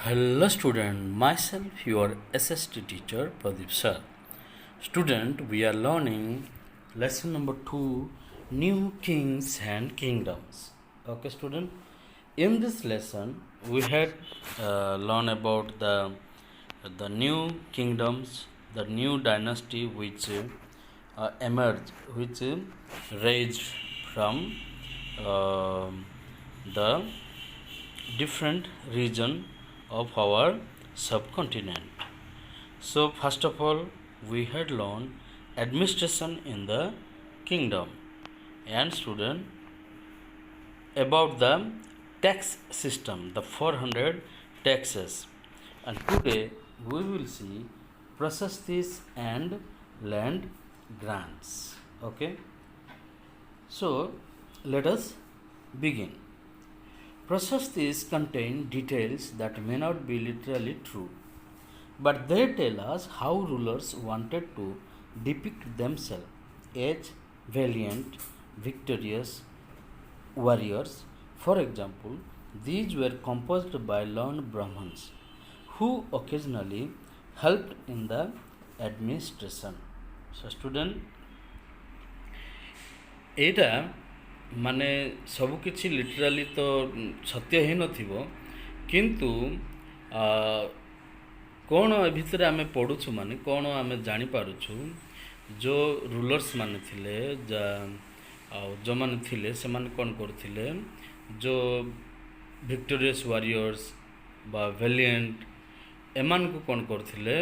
Hello student, myself your SST teacher Pradeep sir. Student, we are learning lesson number 2, New Kings and Kingdoms. Okay student, in this lesson we had learned about the new kingdoms, the new dynasty which emerged, which raised from uh, the different region of our subcontinent. So first of all, we had learned administration in the kingdom and student about the tax system, the 400 taxes. And today we will see prasastis and land grants. Okay. So let us begin. Prasastis contain details that may not be literally true, but they tell us how rulers wanted to depict themselves as valiant, victorious warriors. For example, these were composed by learned Brahmins who occasionally helped in the administration. So, student, ଏଇଟା ମାନେ ସବୁକିଛି literally ତ ସତ୍ୟ ହେଇନଥିବ, କିନ୍ତୁ କ'ଣ ଏ ଭିତରେ ଆମେ ପଢ଼ୁଛୁ ମାନେ କ'ଣ ଆମେ ଜାଣିପାରୁଛୁ, ଯେଉଁ ରୁଲର୍ସ ମାନେ ଥିଲେ ଆଉ ଯେଉଁମାନେ ଥିଲେ ସେମାନେ କ'ଣ କରୁଥିଲେ, ଯେଉଁ ଭିକ୍ଟୋରିୟସ୍ ୱାରିୟର୍ସ ବା ଭେଲିଏଣ୍ଟ ଏମାନଙ୍କୁ କ'ଣ କରୁଥିଲେ,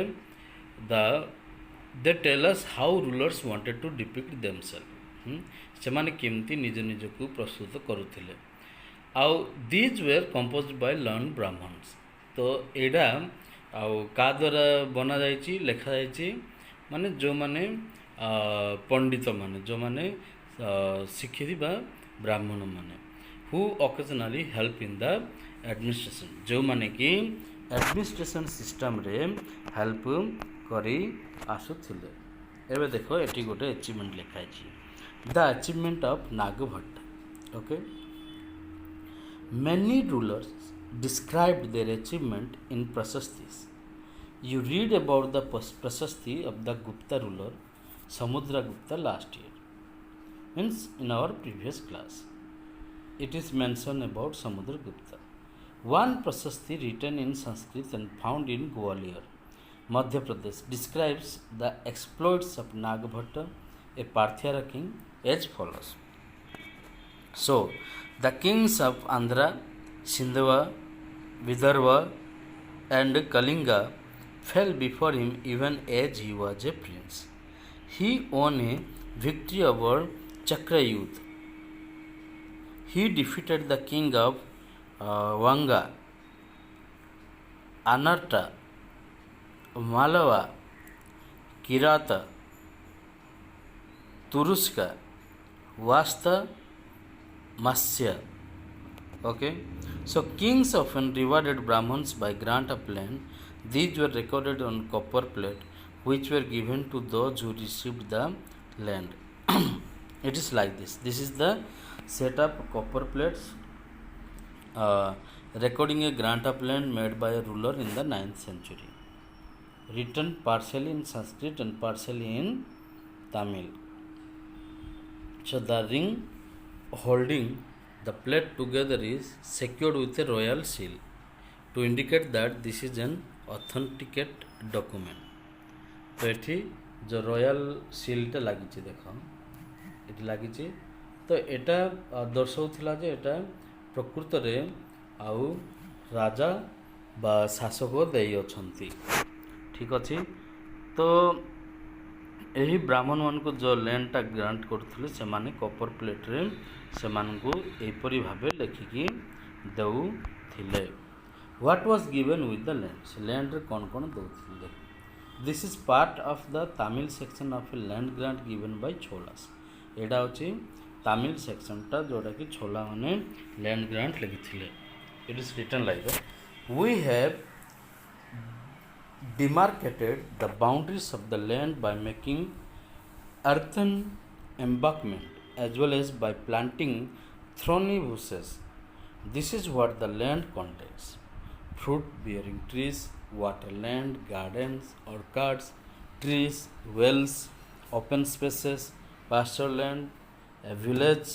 ଦେ ଟେଲ୍ ଅସ୍ ହାଉ ରୁଲର୍ସ ୱାଣ୍ଟେଡ୍ ଟୁ ଡିପିକ୍ଟ ଦେମସେଲ୍ଫ। ସେମାନେ କେମିତି ନିଜ ନିଜକୁ ପ୍ରସ୍ତୁତ କରୁଥିଲେ। ଆଉ ଦିଜ୍ ୱେର୍ କମ୍ପୋଜ୍ଡ ବାଇ ଲର୍ନ ବ୍ରାହ୍ମଣ୍ସ। ତ ଏଇଟା ଆଉ କାହା ଦ୍ୱାରା ବନାଯାଇଛି, ଲେଖାଯାଇଛି, ମାନେ ଯେଉଁମାନେ ପଣ୍ଡିତମାନେ, ଯେଉଁମାନେ ଶିଖିଥିବା ବ୍ରାହ୍ମଣମାନେ, ହୁ occasionally help in the administration, ଯେଉଁମାନେ କି ଆଡ଼ମିନିଷ୍ଟ୍ରେସନ୍ ସିଷ୍ଟମ୍ରେ ହେଲ୍ପ କରି ଆସୁଥିଲେ। ଏବେ ଦେଖ ଏଠି ଗୋଟେ ଆଚିଭମେଣ୍ଟ ଲେଖାଯାଇଛି, the achievement of Nagabhatta. Okay, many rulers described their achievement in prasastis. You read about the prasasti of the Gupta ruler Samudragupta last year, means in our previous class it is mentioned about Samudragupta. One prasasti written in Sanskrit and found in Gwalior, Madhya Pradesh, describes the exploits of Nagabhatta, a Parthiara king, as follows. So, the kings of Andhra, Sindhva, Vidarbha and Kalinga fell before him even as he was a prince. He won a victory over Chakrayudh. He defeated the king of Vanga, Anarta, Malava, Kirata, Turuska, Vasta, Masya. Okay, so kings often rewarded Brahmins by grant of land. These were recorded on copper plate, which were given to those who received the land. It is like this. This is the setup copper plates recording a grant of land made by a ruler in the 9th century, written partially in Sanskrit and partially in Tamil. So the ring holding the plate together is secured with a royal seal to indicate that this is an authenticate document. तो एठी जो royal सीलटा लागिछि, देख एठी लागिछि, तो एटा दर्शाउथिला जे एटा प्रकृत रे आउ राजा बा शासक देई अछंती। ठीक अछि। तो ଏହି ବ୍ରାହ୍ମଣ ମାନଙ୍କୁ ଯେଉଁ ଲ୍ୟାଣ୍ଡଟା ଗ୍ରାଣ୍ଟ କରୁଥିଲେ, ସେମାନେ କପର ପ୍ଲେଟ୍ରେ ସେମାନଙ୍କୁ ଏହିପରି ଭାବେ ଲେଖିକି ଦେଉଥିଲେ। What was given with the land, ସେ ଲ୍ୟାଣ୍ଡରେ କ'ଣ କ'ଣ ଦେଉଥିଲେ। This is part of the Tamil section of a land grant given by Cholas. ଏଇଟା ହେଉଛି ତାମିଲ ସେକ୍ସନ୍ଟା ଯେଉଁଟାକି ଛୋଲାମାନେ ଲ୍ୟାଣ୍ଡ ଗ୍ରାଣ୍ଟ ଲେଖିଥିଲେ। It is written like that, we have demarcated the boundaries of the land by making earthen embankment as well as by planting thorny bushes. This is what the land contains. fruit bearing trees, waterland, gardens, orchards, trees, wells, open spaces, pasture land, a village,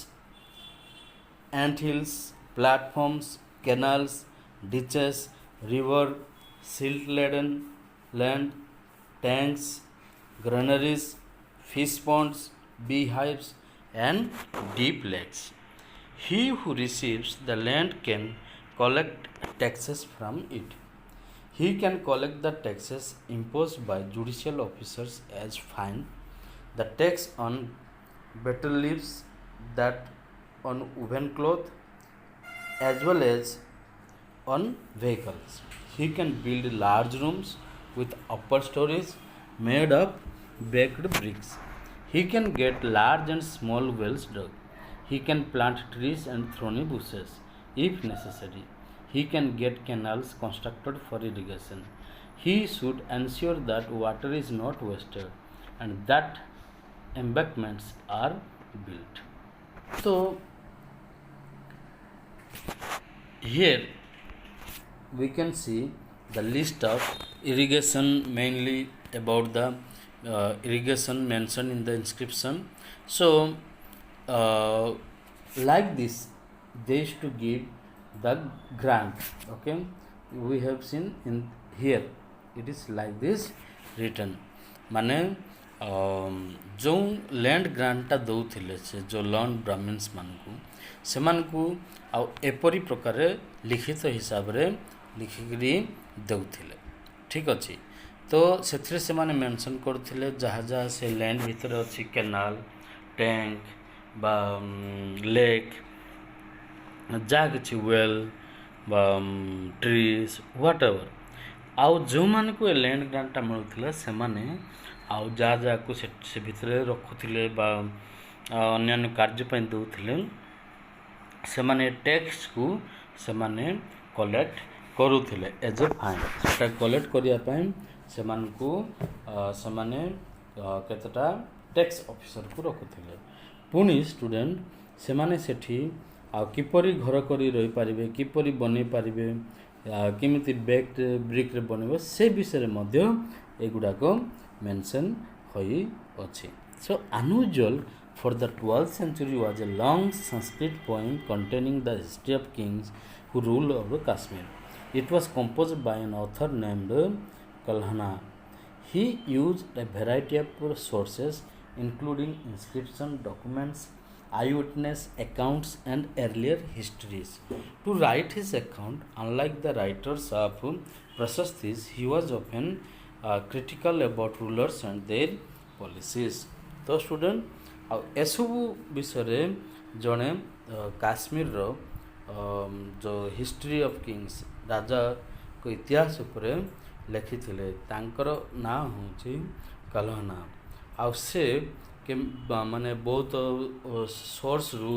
ant hills, platforms, canals, ditches, river, silt-laden land, tanks, granaries, fish ponds, beehives, and deep lakes. He who receives the land can collect taxes from it. He can collect the taxes imposed by judicial officers as fine, the tax on betel leaves, that on woven cloth, as well as on vehicles. He can build large rooms with upper stories made of baked bricks. He can get large and small wells dug. He can plant trees and thorny bushes if necessary. He can get canals constructed for irrigation. He should ensure that water is not wasted and that embankments are built. So, here we can see the list of irrigation, mainly about the irrigation mentioned in the inscription. So, like this, they used to give the grant. Okay, we have seen in here it is like this written. माने जो land grata दौले से जो lawn Brahmins मानू आउ एपरी प्रकार लिखित हिसाब रे लिखिकी दौले. ठीक अच्छे. तो से माने मेंशन करथिले जहाँ जहाँ से लैंड भितर अच्छी कैनाल, टैंक बा लेक, जहाँ किसी वेल बा ट्रीज व्हाटएवर आउ जो मान को लैंड ग्रांटा मिलुथिला से माने आउ जहाँ जहाँ को से भितर रखुथिले बा अन्य कार्य पय दउथिले से माने टैक्स को से माने कलेक्ट करुथिले एज ए फाइन. सेटा कलेक्ट करिया पय से मान को से माने केतटा टैक्स ऑफिसर को रखुथिले. पुणी स्टूडेंट से माने सेठी आ किपरि घर करी रही पारिबे, किपरि बनै पारिबे, केमिति बेक्ड ब्रिक रे बनबे से विषय मध्य एगुडा को मेंशन होई अछि. सो unusual for the 12th century was a long Sanskrit poem containing the history of kings who ruled over Kashmir. It was composed by an author named Kalhana. He used a variety of sources including inscription, documents, eyewitness accounts and earlier histories. To write his account, unlike the writers of Prashastis, he was often critical about rulers and their policies. तो student एसबू विषय जड़े काश्मीर जो history of Kings राजा को इतिहास उपर लिखी तांकर ना हूँ कल्हना. आ से के माने बहुत सोर्स रु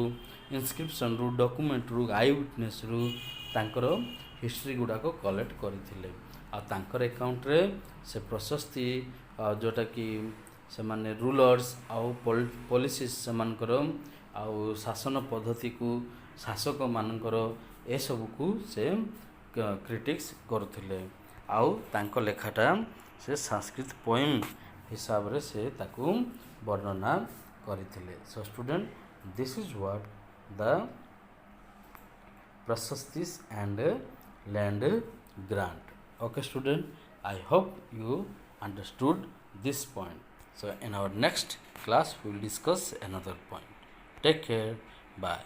इनस्क्रिप्शन रु डॉक्यूमेंट रु आई विटनेस रु तांकर हिस्ट्री गुड़ाक कलेक्ट करथिले. आ तांकर अकाउंट रे से प्रशस्ति जोटा कि से माने रूलर्स आउ पॉलिसीज से मानकर आउ शासन पद्धति को शासक मानकर ए सब को से क्रिटिक्स करथिले. आउ तांको लेखाटा से संस्कृत पोएम हिसाब रे से ताकू वर्णना करथिले. So student this is what the प्रशस्तिस and land grant. Okay student, I hope you understood this point. So in our next class we will discuss another point. Take care. Bye.